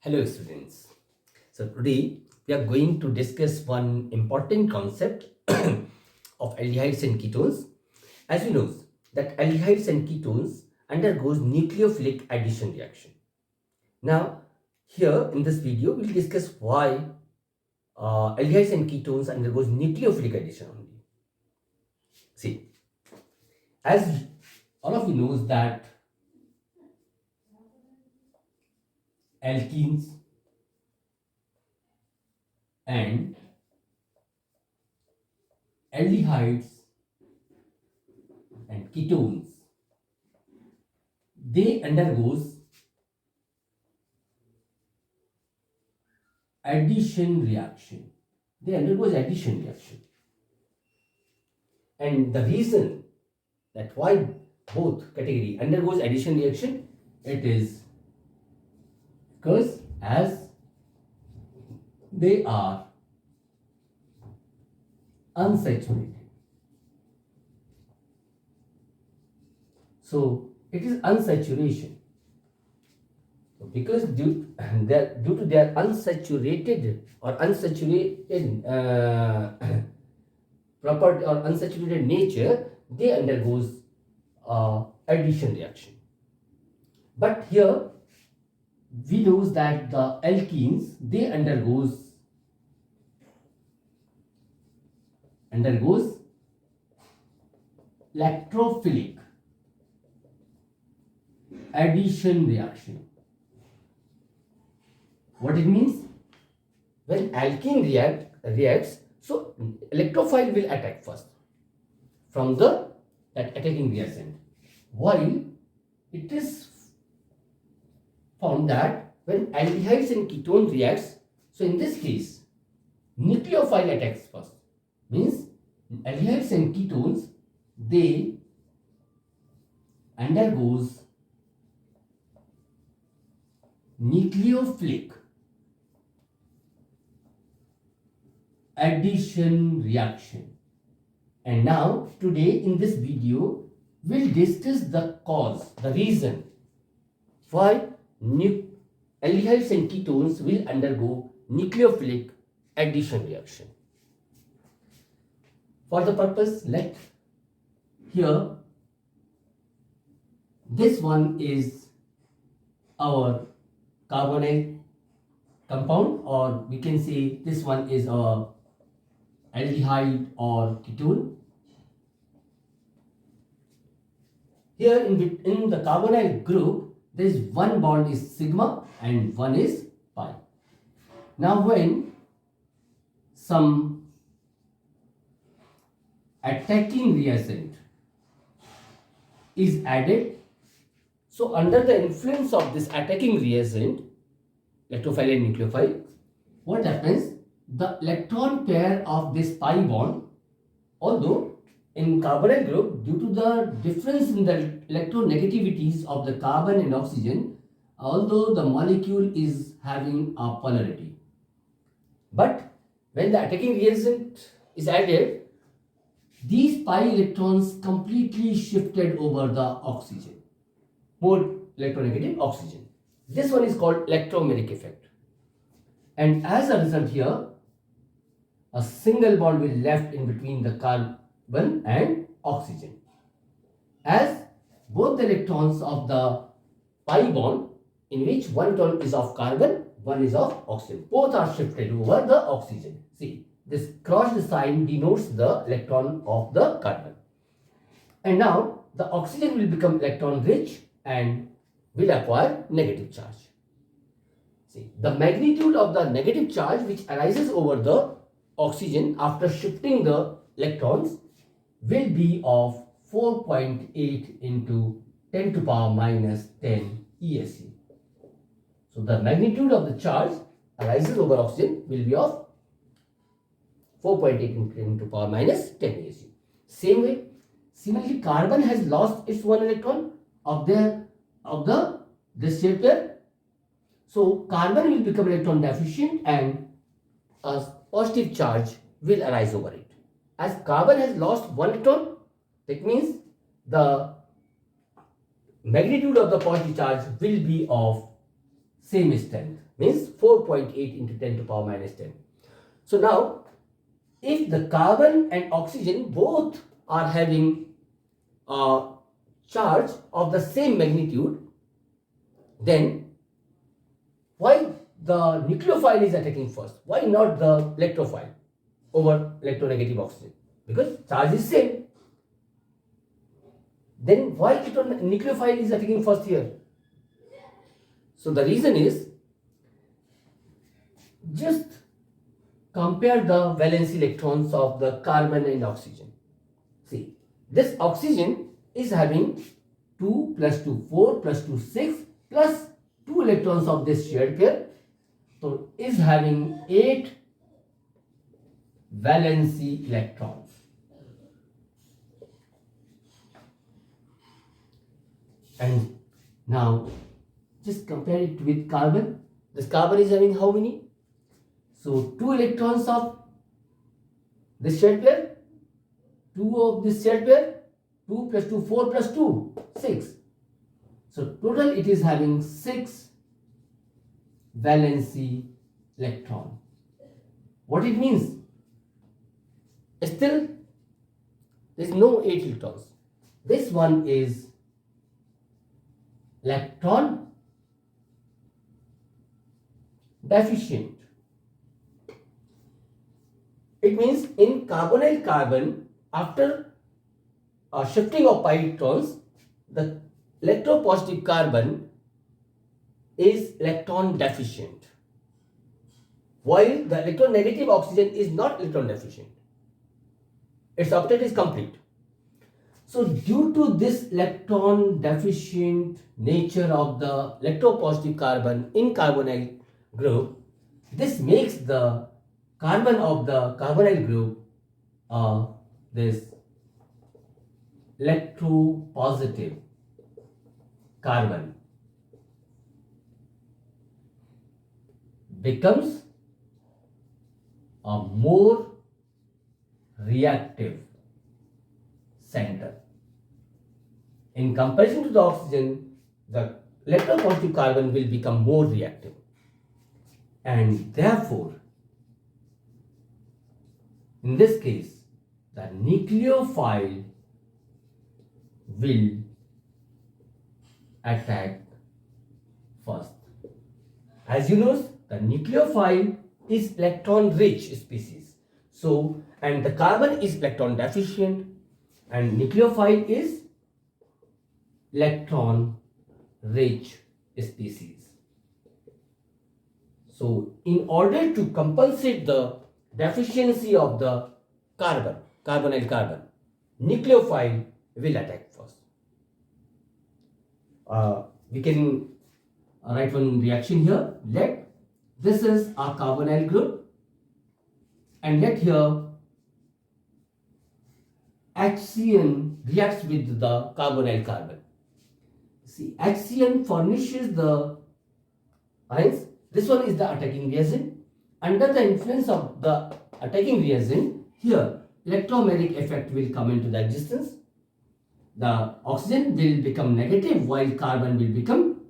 Hello students. So today we are going to discuss one important concept of aldehydes and ketones. As you know that aldehydes and ketones undergoes nucleophilic addition reaction. Now here in this video we'll discuss why aldehydes and ketones undergoes nucleophilic addition only. See, as all of you knows that alkenes and aldehydes and ketones, they undergoes addition reaction. And the reason that why both category undergoes addition reaction, it is because as they are unsaturated. So it is unsaturation. So because due to their unsaturated property or unsaturated nature, they undergoes addition reaction. But here we know that the alkenes, they undergoes electrophilic addition reaction. What it means? When alkene reacts, so electrophile will attack first from that attacking reagent. While it is found that when aldehydes and ketone reacts, so in this case, nucleophile attacks first. Means aldehydes and ketones, they undergoes nucleophilic addition reaction. And now today in this video we'll discuss the cause, the reason why aldehydes and ketones will undergo nucleophilic addition reaction. For the purpose, let here this one is our carbonyl compound, or we can say this one is a aldehyde or ketone. Here in the carbonyl group, there is one bond is sigma and one is pi. Now when some attacking reagent is added, so under the influence of this attacking reagent, electrophile and nucleophile, what happens? The electron pair of this pi bond, although in carbonyl group, due to the difference in the electronegativities of the carbon and oxygen, although the molecule is having a polarity, but when the attacking reagent is added, these pi electrons completely shifted over the oxygen, more electronegative oxygen. This one is called electromeric effect. And as a result here, a single bond will left in between the carbon and oxygen. As both the electrons of the pi bond, in which one electron is of carbon, one is of oxygen, both are shifted over the oxygen. See, this crossed sign denotes the electron of the carbon. And now the oxygen will become electron rich and will acquire negative charge. See, the magnitude of the negative charge which arises over the oxygen after shifting the electrons will be of 4.8 into 10 to the power minus 10 ESE. So the magnitude of the charge arises over oxygen will be of 4.8 into 10 to the power minus 10 ESE. Same way, similarly, carbon has lost its one electron of this shape pair. So carbon will become electron deficient and a positive charge will arise over it. As carbon has lost one electron, that means the magnitude of the positive charge will be of same strength, means 4.8 into 10 to power minus 10. So now, if the carbon and oxygen both are having a charge of the same magnitude, then why the nucleophile is attacking first? Why not the electrophile over electronegative oxygen? Because charge is same. Then why nucleophile is attacking first here? So the reason is, just compare the valence electrons of the carbon and oxygen. See, this oxygen is having 2 plus 2, 4 plus 2, 6 plus 2 electrons of this shared pair. So is having 8 valency electrons. And now just compare it with carbon. This carbon is having how many? So 2 electrons of this shared pair, 2 of this shared pair, 2 plus 2, 4 plus 2, 6. So total it is having 6 valency electron. What it means? Still there is no 8 electrons. This one is electron deficient. It means in carbonyl carbon, after shifting of pi electrons, the electropositive carbon is electron deficient, while the electronegative oxygen is not electron deficient. Its octet is complete. So due to this electron deficient nature of the electropositive carbon in carbonyl group, this makes the carbon of the carbonyl group this electropositive carbon becomes a more reactive center. In comparison to the oxygen, the electropositive carbon will become more reactive, and therefore in this case the nucleophile will attack first. As you know, the nucleophile is electron rich species. So, and the carbon is electron deficient, and nucleophile is electron rich species. So, in order to compensate the deficiency of the carbonyl carbon, nucleophile will attack first. We can write one reaction here. Let this is a carbonyl group, and let here HCN reacts with the carbonyl carbon. See, HCN furnishes the ions. This one is the attacking reagent. Under the influence of the attacking reagent, here electromagnetic effect will come into the existence. The oxygen will become negative while carbon will become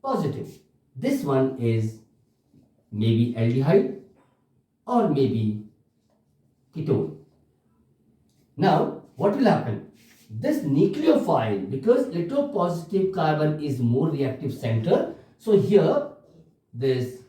positive. This one is maybe aldehyde or maybe ketone. Now, what will happen? This nucleophile, because electropositive carbon is more reactive center, so here this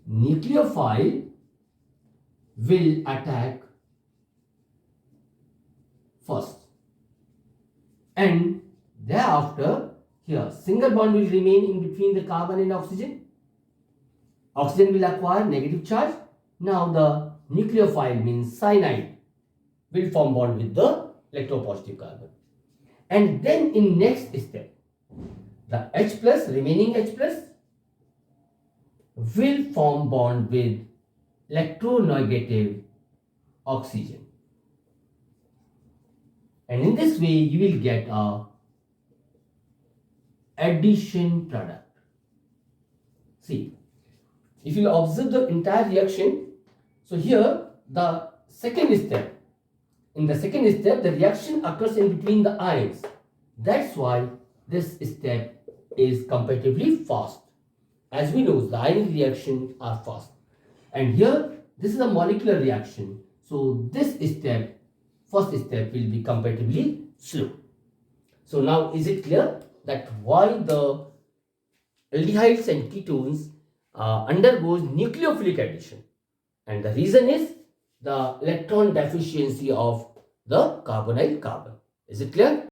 nucleophile will attack first, and thereafter here single bond will remain in between the carbon and oxygen. Oxygen will acquire negative charge. Now the nucleophile means cyanide will form bond with the electropositive carbon, and then in next step the H plus, remaining H plus, will form bond with electronegative oxygen, and in this way you will get a addition product. See, if you observe the entire reaction, so here the second step, in the second step the reaction occurs in between the ions. That's why this step is comparatively fast. As we know, the ionic reactions are fast. And here, this is a molecular reaction. So this step, first step, will be comparatively slow. So now is it clear that why the aldehydes and ketones undergoes nucleophilic addition? And the reason is the electron deficiency of the carbonyl carbon. Is it clear?